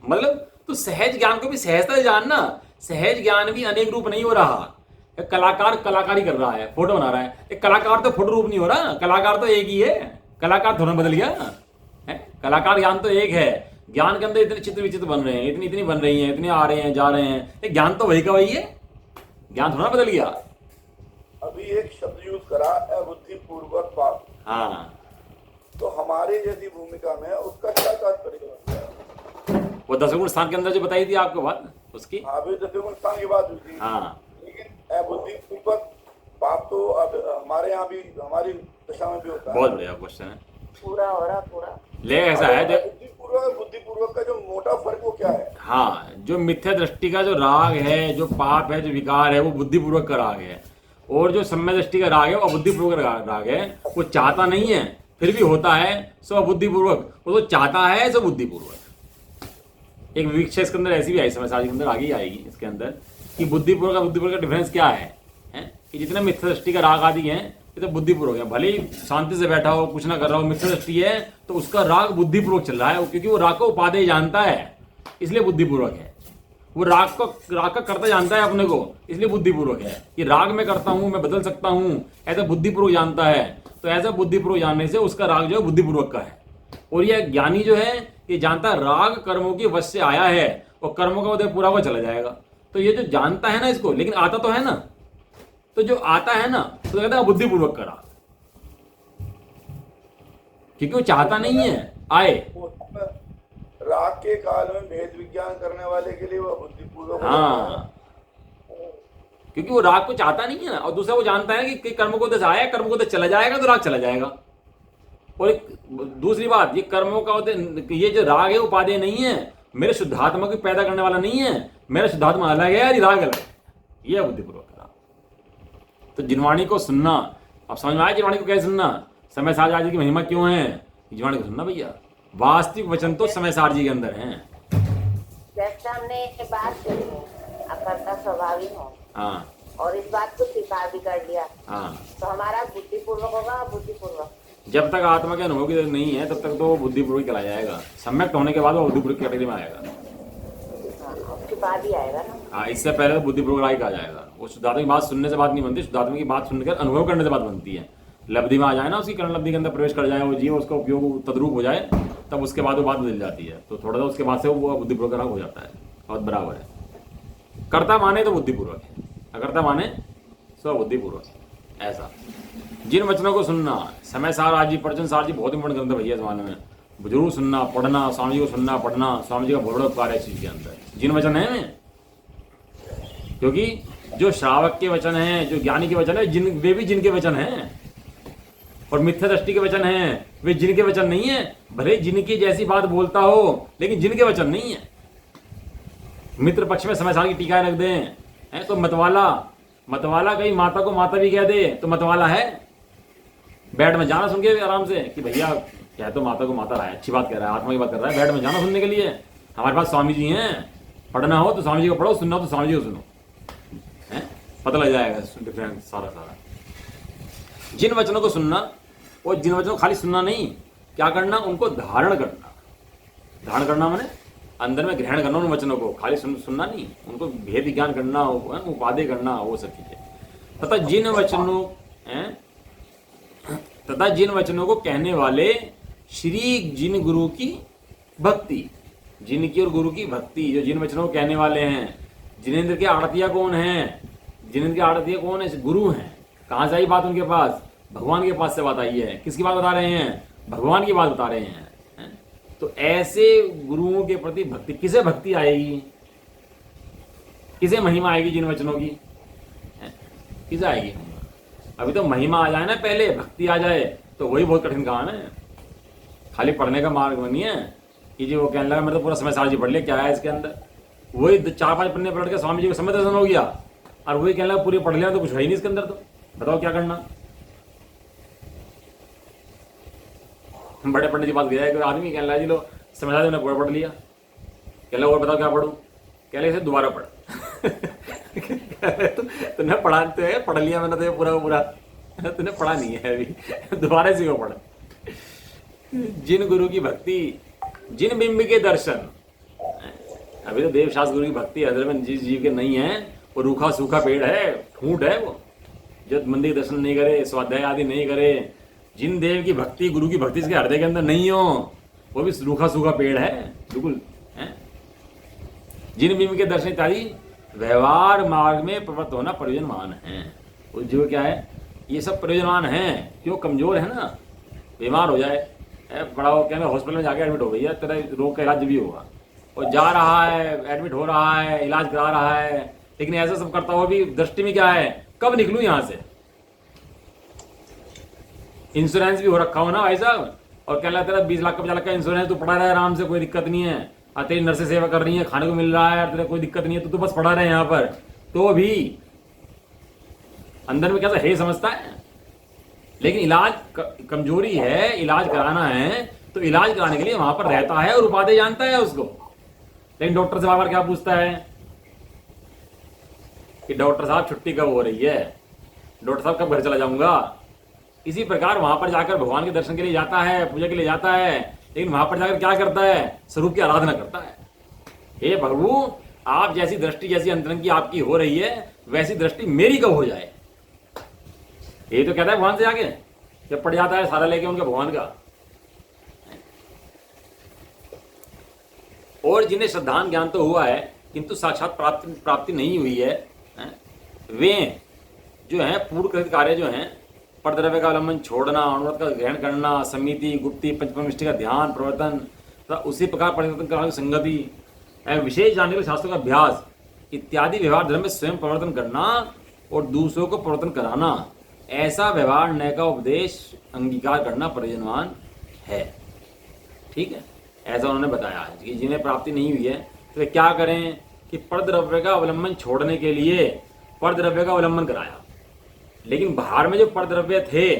मतलब तू सहज ज्ञान को भी सहजता से जानना। सहज ज्ञान भी अनेक रूप नहीं हो रहा। एक कलाकार कलाकारी कर रहा है, फोटो बना रहा है, एक कलाकार तो फोटो रूप नहीं हो रहा, कलाकार तो एक ही है। कलाकार थोड़ा बदल गया है, कलाकार ज्ञान तो एक है। ज्ञान के अंदर इतने चित्र विचित्र बन रहे हैं, इतनी बन रही हैं, इतने आ रहे हैं जा रहे हैं, ज्ञान तो वही का वही है, ज्ञान थोड़ा बदल गया। अभी एक शब्द यूज करा, अबुद्धिपूर्वक पाप। हाँ, तो हमारे जैसी भूमिका में उसका क्या तात्पर्य होता है? वो दशगुण स्थान के अंदर जो बताई थी आपको बात उसकी, अभी दशगुण स्थान की बात हुई थी। हाँ, लेकिन अबुद्धिपूर्वक पाप तो अब हमारे यहाँ भी, हमारी दशा में भी होता है। बहुत बढ़िया क्वेश्चन है। पूरा हो रहा पूरा। ले ऐसा है, बुद्धिपूर्वक का जो मोटा फर्क वो क्या है? हाँ, जो मिथ्या दृष्टि का जो राग है, जो पाप है, जो विकार है, वो बुद्धिपूर्वक का राग है। और जो सम्यक दृष्टि का राग है वो अबुद्धिपूर्वक राग है, वो चाहता नहीं है फिर भी होता है सो अबुद्धिपूर्वक, वो तो चाहता है सो बुद्धिपूर्वक। एक विवक्षा इसके अंदर ऐसी भी आई, समय सार के अंदर आगे ही आएगी इसके अंदर कि बुद्धिपूर्वक और बुद्धिपूर्वक का डिफरेंस क्या है, कि जितने मिथ्या दृष्टि का राग आदि हैं ये तो बुद्धिपूर्वक है। भले ही शांति से बैठा हो कुछ ना कर रहा हो, मिथ्या दृष्टि है तो उसका राग बुद्धिपूर्वक चल रहा है, क्योंकि वो राग को उपादेय जानता है इसलिए बुद्धिपूर्वक है। वो राग का करता जानता है अपने को इसलिए बुद्धिपूर्वक है। ये राग में करता हूं, मैं बदल सकता हूं, ऐसा बुद्धिपूर्वक जानता है। तो ऐसा बुद्धिपूर्वक जानने से उसका राग जो है बुद्धिपूर्वक का है। और यह ज्ञानी जो है ये जानता है राग कर्मों की वश से आया है और कर्मों का उदय पूरा हुआ चला जाएगा। तो ये जो जानता है ना इसको, लेकिन आता तो है ना, तो जो आता है ना तो कहता है बुद्धिपूर्वक का राग, क्योंकि वो चाहता नहीं है आए। राग के काल में भेद विज्ञान करने वाले के लिए वह बुद्धिपूर्वक, हाँ, क्योंकि वो राग को चाहता नहीं है ना, और दूसरा वो जानता है कि कर्म को उदय आया, कर्म को उदय चला जाएगा तो राग चला जाएगा। और एक दूसरी बात, ये कर्मों का उदय, ये जो राग है उपादेय नहीं है, मेरे शुद्धात्मा को पैदा करने वाला नहीं है, मेरा शुद्धात्मा अलग है यार, राग अलग है, ये बुद्धिपूर्वक राग। तो जिनवाणी को सुनना, अब समझ में आया जिनवाणी को कैसे सुनना, समय सार जी की महिमा क्यों है, जिनवाणी को सुनना भैया। वास्तविक वचन तो समय सार जी के अंदर है। जैसे हमने एक बात कही अकर्ता स्वभावी हो, हाँ, और इस बात को स्वीकार भी कर लिया, हाँ, तो हमारा बुद्धिपूर्वक होगा, बुद्धिपूर्वक। जब तक आत्मा के अनुभव की नहीं है तब तक तो वो बुद्धिपूर्वक चला जाएगा। सम्यक होने के बाद वो बुद्धिपूर्वक कैटेगरी में आएगा। उसके बाद ही आएगा ना। हाँ, इससे पहले तो बुद्धिपूर्वक राग आ जाएगा। वो शुद्धात्मा की बात सुनने से बात नहीं बनती, शुद्धात्मा की बात सुनकर अनुभव करने से बात बनती है। लब्धि में आ जाए ना, उसकी कर्ण लब्धि के अंदर प्रवेश कर जाए वो जीव, उसका उपयोग तद्रूप हो जाए, तब उसके बाद वो बात बदल जाती है। तो थोड़ा सा उसके बाद से वो बुद्धिपूर्वक राग हो जाता है, बहुत बराबर है। कर्ता माने तो बुद्धिपूर्वक है, अकर्ता माने तो बुद्धिपूर्वक है। ऐसा जिन वचनों को सुनना, समय सार आज जी, प्रवचन सार जी बहुत इंपॉर्टेंट ग्रंथ है भैया जमाने में। जरूर सुनना, पढ़ना, स्वामी जी को सुनना पढ़ना, स्वामी जी का बहुत बड़ा उपकार है इस चीज के अंदर। जिन वचन है में, क्योंकि जो श्रावक के वचन हैं, जो ज्ञानी के वचन है, जिन वे भी जिनके वचन हैं, और मिथ्या दृष्टि के वचन हैं वे जिनके वचन नहीं है। भले जिनकी जैसी बात बोलता हो लेकिन जिनके वचन नहीं है। मित्र पक्ष में समय सार की टीकाएं रख दें, है तो मतवाला कहीं माता को माता भी कह दे तो मतवाला है। बैठ में जाना सुन के आराम से कि भैया क्या तो माता को माता रहा है, अच्छी बात कह रहा है, आत्मा की बात कर रहा है, बैठ में जाना सुनने के लिए। हमारे पास स्वामी जी हैं, पढ़ना हो तो स्वामी जी को पढ़ो, सुनना हो तो स्वामी जी को सुनो, है पता लग जाएगा डिफरेंस सारा। जिन वचनों को सुनना, और जिन वचनों को खाली सुनना नहीं, क्या करना, उनको धारण करना। धारण करना माने अंदर में ग्रहण करना उन वचनों को, खाली सुनना नहीं, उनको भेद ज्ञान करना, उपादेय करना, वो सब चीजें। तथा जिन वचनों को कहने वाले श्री जिन गुरु की भक्ति, जिनकी और गुरु की भक्ति, जो जिन वचनों को कहने वाले हैं, जिनेंद्र के आड़तिया कौन है, जिनेंद्र के आड़तिया कौन है, गुरु हैं। कहाँ से आई बात उनके पास, भगवान के पास से बात आई है। किसकी बात बता रहे हैं, भगवान की बात बता रहे हैं। तो ऐसे गुरुओं के प्रति भक्ति, किसे भक्ति आएगी, किसे महिमा आएगी जिन वचनों की, किसे आएगी। अभी तो महिमा आ जाए ना, पहले भक्ति आ जाए तो वही बहुत कठिन काम है। खाली पढ़ने का मार्ग नहीं है कि जी वो कहने लगा मैं तो पूरा समय सार जी पढ़ लिया, क्या है इसके अंदर, वही 4-5 पन्ने पढ़ के स्वामी जी को समय दर्शन हो गया, और वही कहने लगा पूरी पढ़ लिया तो कुछ है ही नहीं इसके अंदर। तो बताओ क्या करना। बड़े पंडित जी बात गया है, आदमी कहने लगा जी लो समझा दे, पूरा पढ़ लिया, कह लगा और बताओ क्या पढ़ूं, कह लगे इसे दोबारा पढ़। तूने पढ़ा तो है, पढ़ लिया मैंने तो पूरा, तूने पढ़ा नहीं है अभी, दोबारा सीखो पढ़। जिन गुरु की भक्ति, जिन बिंब के दर्शन, अभी तो देवशास्त्र गुरु की भक्ति अंदर में जिस जीव के नहीं है, वो रूखा सूखा पेड़ है, ठूंठ है वो, जब मंदिर दर्शन नहीं करे, स्वाध्याय आदि नहीं करे, जिन देव की भक्ति, गुरु की भक्ति इसके हृदय के अंदर नहीं हो, वो भी रूखा सूखा पेड़ है बिल्कुल। जिन बिंब के दर्शन इत्यादि व्यवहार मार्ग में प्रवृत्त होना प्रयोजनवान है। वो जो क्या है, ये सब प्रयोजनवान है। क्यों, कमजोर है ना, बीमार हो जाए, बड़ा हो क्या हॉस्पिटल में जाके एडमिट हो गई है, तेरा रोग का इलाज भी होगा, और जा रहा है, एडमिट हो रहा है, इलाज करा रहा है, लेकिन ऐसा सब करता हुआ भी दृष्टि में क्या है, कब निकलूं यहां से। इंश्योरेंस भी हो रखा हो ना भाई साहब, और कह रहा तेरा 20 लाख का 50 लाख का इंश्योरेंस, तो पड़ा रहा आराम से, कोई दिक्कत नहीं है, और तेरी नर्सें सेवा कर रही है, खाने को मिल रहा है, तेरा कोई दिक्कत नहीं है, तो बस पड़ा रहे यहाँ पर, तो भी अंदर में कैसा है समझता है। लेकिन इलाज कमजोरी है, इलाज कराना है तो इलाज कराने के लिए वहां पर रहता है और उपाधि जानता है उसको। लेकिन डॉक्टर से बार क्या पूछता है कि डॉक्टर साहब छुट्टी कब हो रही है, डॉक्टर साहब कब घर चला जाऊंगा। इसी प्रकार वहां पर जाकर भगवान के दर्शन के लिए जाता है, पूजा के लिए जाता है, लेकिन वहां पर जाकर क्या करता है, स्वरूप की आराधना करता है। हे प्रभु, आप जैसी दृष्टि जैसी अंतरंग की आपकी हो रही है वैसी दृष्टि मेरी कब हो जाए। ये तो कहता है भगवान से जाके, जब पड़ जाता है सारा लेके उनके भगवान का। और जिन्हें श्रद्धान ज्ञान तो हुआ है किंतु साक्षात प्राप्ति नहीं हुई है, वे जो हैं पूर्व कृत कार्य जो हैं, परद्रव्य का अवलंबन छोड़ना, अनुव्रत का ग्रहण करना, समिति, गुप्ति, पंचपरमिष्टि का ध्यान प्रवर्तन तथा उसी प्रकार परिवर्तन करने की संगति एवं विशेष जानने के शास्त्रों का अभ्यास इत्यादि व्यवहार धर्म में स्वयं प्रवर्तन करना और दूसरों को प्रवर्तन कराना, ऐसा व्यवहार नय का उपदेश अंगीकार करना प्रयोजनवान है। ठीक है, ऐसा उन्होंने बताया है कि जिन्हें प्राप्ति नहीं हुई है तो वे क्या करें कि परद्रव्य का अवलंबन छोड़ने के लिए परद्रव्य का अवलंबन कराया। लेकिन बाहर में जो परद्रव्य थे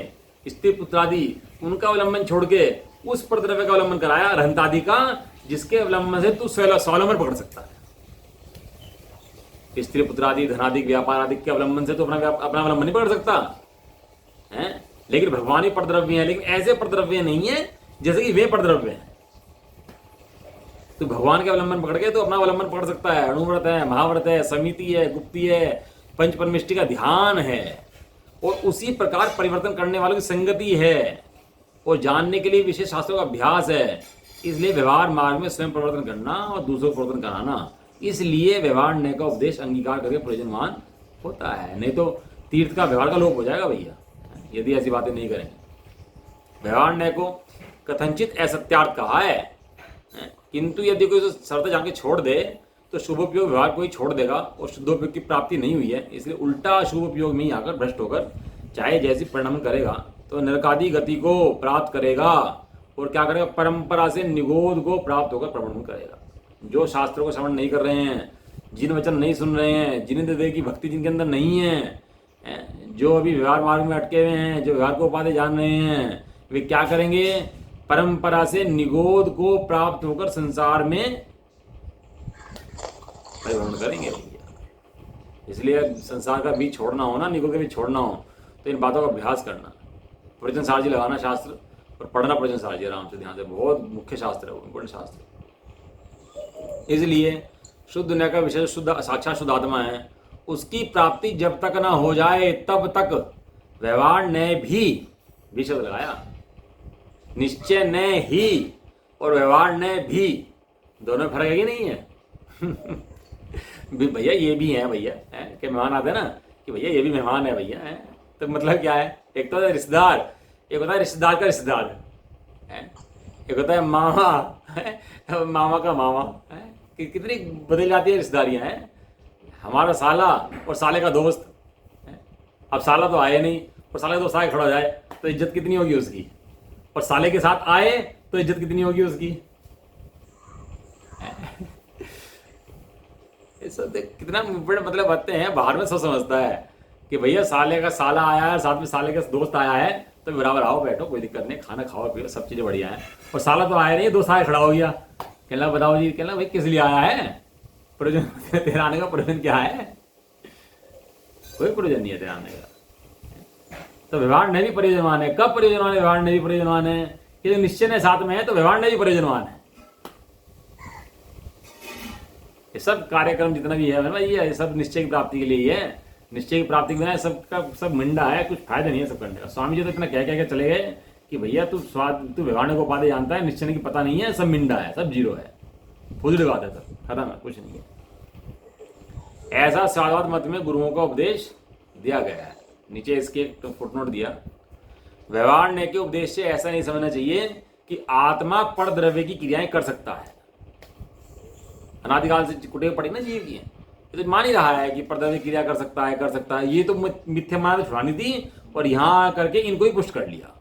स्त्री पुत्रादि, उनका अवलंबन छोड़ के उस परद्रव्य का अवलंबन कराया, रहंतादि का, जिसके अवलंबन से तू स्वावलंबन पकड़ सकता है। स्त्री पुत्रादि, धनादि, व्यापार आदि के अवलंबन से तो अपना अवलंबन नहीं पकड़ सकता है। लेकिन भगवान ही परद्रव्य है, लेकिन ऐसे परद्रव्य नहीं है जैसे कि वे परद्रव्य हैं। तो भगवान के अवलंबन पकड़ के तो अपना अवलंबन पकड़ सकता है। अणुव्रत है, महाव्रत है, समिति है, गुप्ति है, पंचपरमिष्टि का ध्यान है, और उसी प्रकार परिवर्तन करने वालों की संगति है, और जानने के लिए विशेष शास्त्रों का अभ्यास है। इसलिए व्यवहार मार्ग में स्वयं परिवर्तन करना और दूसरों को परिवर्तन कराना, इसलिए व्यवहार न्याय का उपदेश अंगीकार करके प्रयोजनवान होता है। नहीं तो तीर्थ का व्यवहार का लोप हो जाएगा भैया, यदि ऐसी बातें नहीं करेंगे। व्यवहार न्याय को कथनचित असत्यार्थ कहा है, किंतु यदि कोई शर्त जान के छोड़ दे तो शुभोपयोग व्यवहार कोई छोड़ देगा और शुद्धोपयोग की प्राप्ति नहीं हुई है, इसलिए उल्टा शुभोपयोग में ही आकर भ्रष्ट होकर चाहे जैसी परिणाम करेगा तो नरकादि गति को प्राप्त करेगा, और क्या करेगा, परंपरा से निगोद को प्राप्त होकर प्रबंधन करेगा। जो शास्त्रों को श्रवण नहीं कर रहे हैं, जिन वचन नहीं सुन रहे हैं, जिन हृदय की भक्ति जिनके अंदर नहीं है, जो अभी व्यवहार मार्ग में अटके हुए हैं, जो व्यवहार को उपाधि जान रहे हैं, वे क्या करेंगे, परंपरा से निगोद को प्राप्त होकर संसार में परिभ्रमण करेंगे भैया। इसलिए संसार का बीज छोड़ना हो ना, निगोद का बीज छोड़ना हो, तो इन बातों का अभ्यास करना, प्रवचन सारजी लगाना शास्त्र और पढ़ना प्रवचन सारजी आराम से ध्यान से, बहुत मुख्य शास्त्र है वो, इम्पोर्टेंट शास्त्र। इसलिए शुद्ध न्याय का विषय शुद्ध साक्षात शुद्ध आत्मा है, उसकी प्राप्ति जब तक ना हो जाए तब तक व्यवहार न्याय भी विषय लगाया, निश्चय न्याय ही और व्यवहार न्याय भी, दोनों में फर्क है कि नहीं है? भैया ये भी है भैया, कि मेहमान आते हैं ना कि भैया ये भी मेहमान है भैया, तो मतलब क्या है, एक तो रिश्तेदार, एक होता है रिश्तेदार का रिश्तेदार, एक होता है मामा, मामा का मामा, कितनी बदल जाती है रिश्तेदारियां हैं। हमारा साला और साले का दोस्त, अब साला तो आए नहीं और साले का दोस्त आए खड़ा हो जाए तो इज्जत कितनी होगी उसकी, और साले के साथ आए तो इज्जत कितनी होगी उसकी। सब कितना बड़े मतलब बातें हैं, बाहर में सब समझता है कि भैया साले का साला आया है, साथ में साले का दोस्त आया है, तो बराबर आओ बैठो, कोई दिक्कत नहीं, खाना खाओ पियो, सब चीजें बढ़िया हैं। और साला तो आया नहीं, दोस्त आया खड़ा हो गया, कहना बताओ जी, कहना भाई किस लिए आया है, प्रयोजन तेरा आने का प्रयोजन क्या है? कोई प्रयोजन नहीं है तेरा आने का। तो व्यवहार नहीं भी प्रयोजनवान है। कब प्रयोजनवान है? व्यवहार नहीं भी प्रयोजनवान है कि जो निश्चय ने साथ में है तो व्यवहार नहीं भी प्रयोजनवान है। ये सब कार्यक्रम जितना भी है भाई, ये सब निश्चय की प्राप्ति के लिए ही है। निश्चय की प्राप्ति के बिना सबका सब मिंडा है, कुछ फायदा नहीं है सब करने का। स्वामी जी तो इतना कह के चले गए कि भैया तू व्यवहार को उपाधि जानता है, निश्चय की पता नहीं है, सब मिंडा है, सब जीरो है, फुजड़ी बात है, सब खत्म है, कुछ नहीं है। ऐसा साधवाद मत में गुरुओं का उपदेश दिया गया है। नीचे इसके एक फुटनोट दिया, व्यवहार ने के उपदेश से ऐसा नहीं समझना चाहिए कि आत्मा पर द्रव्य की क्रियाएं कर सकता है। अनादिकाल से कुटे पड़ी ना जीव की, ये तो मान ही रहा है कि परद्रव्य क्रिया कर सकता है, ये तो मिथ्या मान छुड़ानी थी और यहां करके इनको ही पुष्ट कर लिया।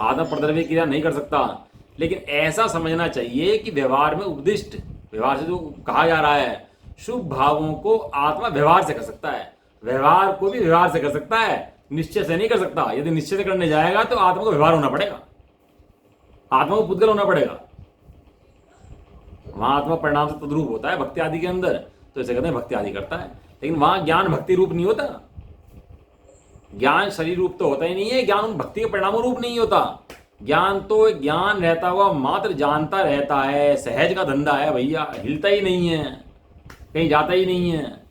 आत्मा परद्रव्य क्रिया नहीं कर सकता, लेकिन ऐसा समझना चाहिए कि व्यवहार में उपदिष्ट, व्यवहार से जो कहा जा रहा है, शुभ भावों को आत्मा व्यवहार से कर सकता है। व्यवहार को भी व्यवहार से कर सकता है, निश्चय से नहीं कर सकता। यदि निश्चय से करने जाएगा तो आत्मा को व्यवहार होना पड़ेगा, आत्मा को पुद्गल होना पड़ेगा। वहां आत्मा परिणाम से तद्रूप होता है भक्ति आदि के अंदर, तो इसे कहते हैं भक्ति आदि करता है। लेकिन वहां ज्ञान भक्ति रूप नहीं होता, ज्ञान शरीर रूप तो होता ही नहीं है, ज्ञान भक्ति के परिणामों रूप नहीं होता। ज्ञान तो ज्ञान रहता हुआ मात्र जानता रहता है, सहज का धंधा है भैया, हिलता ही नहीं है, कहीं जाता ही नहीं है।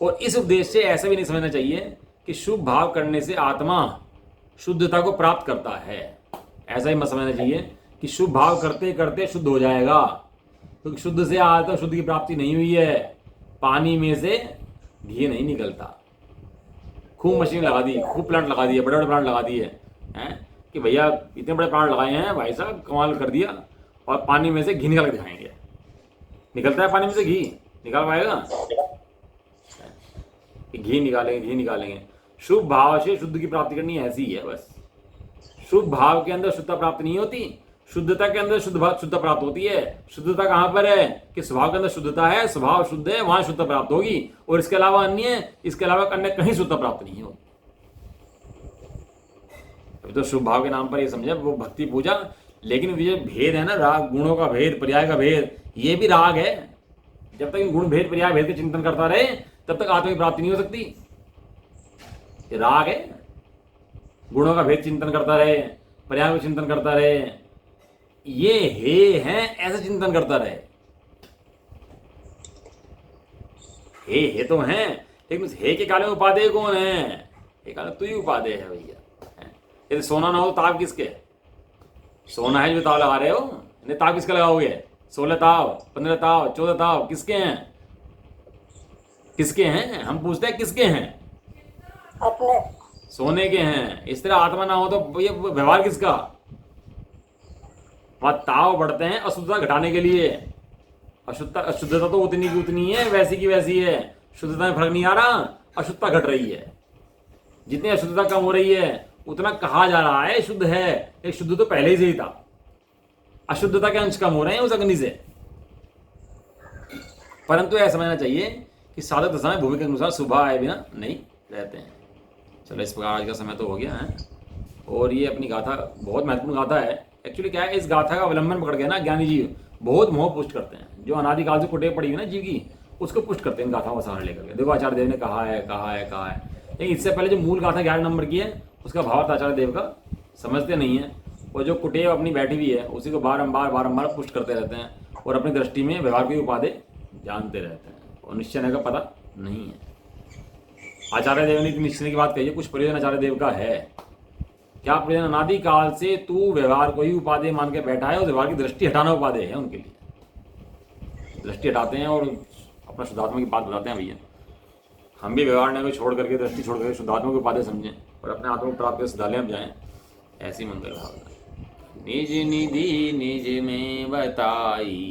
और इस उपदेश से ऐसा भी नहीं समझना चाहिए कि शुभ भाव करने से आत्मा शुद्धता को प्राप्त करता है, ऐसा ही मत समझना चाहिए कि शुभ भाव करते करते शुद्ध हो जाएगा, क्योंकि तो शुद्ध से आज तक शुद्ध की प्राप्ति नहीं हुई है। पानी में से घी नहीं निकलता। खूब मशीन लगा दी, खूब प्लांट लगा दिए, बड़े बड़े प्लांट लगा दिए हैं कि भैया इतने बड़े प्लांट लगाए हैं भाई साहब, कमाल कर दिया, और पानी में से घी निकाल के दिखाएंगे। निकलता है पानी में से घी? निकाल पाएगा? घी निकालेंगे, घी निकालेंगे। शुभ भाव से शुद्ध की प्राप्ति करनी ऐसी ही है बस। शुभ भाव के अंदर शुद्धता प्राप्त नहीं होती, शुद्धता के अंदर शुद्धता प्राप्त होती है। शुद्धता कहां पर है कि स्वभाव के अंदर शुद्धता है, स्वभाव शुद्ध है, वहां शुद्धता प्राप्त होगी, और इसके अलावा इसके अलावा अन्य कहीं शुद्धता प्राप्त नहीं होगी। अभी तो शुभ भाव के नाम पर ये समझे वो भक्ति पूजा, लेकिन ये भेद है ना, राग गुणों का भेद, पर्याय का भेद, ये भी राग है। जब तक गुण भेद पर्याय भेद के चिंतन करता रहे तब तक आत्मा की प्राप्ति नहीं हो सकती। ये राग है, गुणों का भेद चिंतन करता रहे, पर्याय का चिंतन करता रहे, ये हे हैं ऐसा चिंतन करता रहे। हे तो हैं, लेकिन उस हे के काले में उपादेय कौन है? हे काले तू ही उपादेय है भैया। यदि सोना ना हो तो ताव किसके? सोना है जो ताव लगा रहे हो, नहीं ताव किसके लगाओगे? 16 ताव, 15 ताव, 14 ताव किसके हैं? किसके हैं? हम पूछते हैं किसके हैं? अपने सोने के हैं। इस तरह आत्मा ना हो तो ये व्यवहार किसका? वहां ताव बढ़ते हैं अशुद्धता घटाने के लिए। अशुद्धता तो उतनी की उतनी है, वैसी की वैसी है, शुद्धता में फर्क नहीं आ रहा, अशुद्धता घट रही है। जितनी अशुद्धता कम हो रही है उतना कहा जा रहा है शुद्ध है, एक शुद्ध तो पहले ही से ही था। अशुद्धता के अंश कम हो रहे हैं उस अग्नि से। परंतु यह समझना चाहिए कि साधक दशा में भूमि के अनुसार सुबह आए बिना नहीं रहते हैं। चलो इस प्रकार आज का समय तो हो गया है। और ये अपनी गाथा बहुत महत्वपूर्ण गाथा है। एक्चुअली क्या है, इस गाथा का अवलंबन पकड़ के ना ज्ञानी जीव बहुत मोह पुष्ट करते हैं। जो अनादिकाल से कुटेव पड़ी हुई ना जीव की, उसको पुष्ट करते हैं गाथाओं का सहारा लेकर के। देखो आचार्य देव ने कहा है, कहा है, कहा है, लेकिन इससे पहले जो मूल गाथा 11 नंबर की है उसका भावार्थ आचार्य देव का समझते नहीं है। और जो कुटेव अपनी बैठी हुई है उसी को बारंबार पुष्ट करते रहते हैं, और अपनी दृष्टि में व्यवहार की उपाधि जानते रहते हैं, और निश्चय का पता नहीं है। आचार्य देव ने निश्चय की बात कही है, कुछ प्रयोजन आचार्य देव का है। क्या प्रयोजन? अनादिकाल से तू व्यवहार को ही उपादेय मान के बैठा है, और व्यवहार की दृष्टि हटाना उपादेय है उनके लिए। दृष्टि हटाते हैं और अपना शुद्धात्मा की बात बताते हैं भैया। हम भी व्यवहार ने छोड़ करके, दृष्टि छोड़ करके शुद्धात्मा की उपादेय समझें और अपने आत्मा को प्राप्त कर सिद्धालय में जाएं। ऐसी मंगल भावना। निज निधि निज में बताई।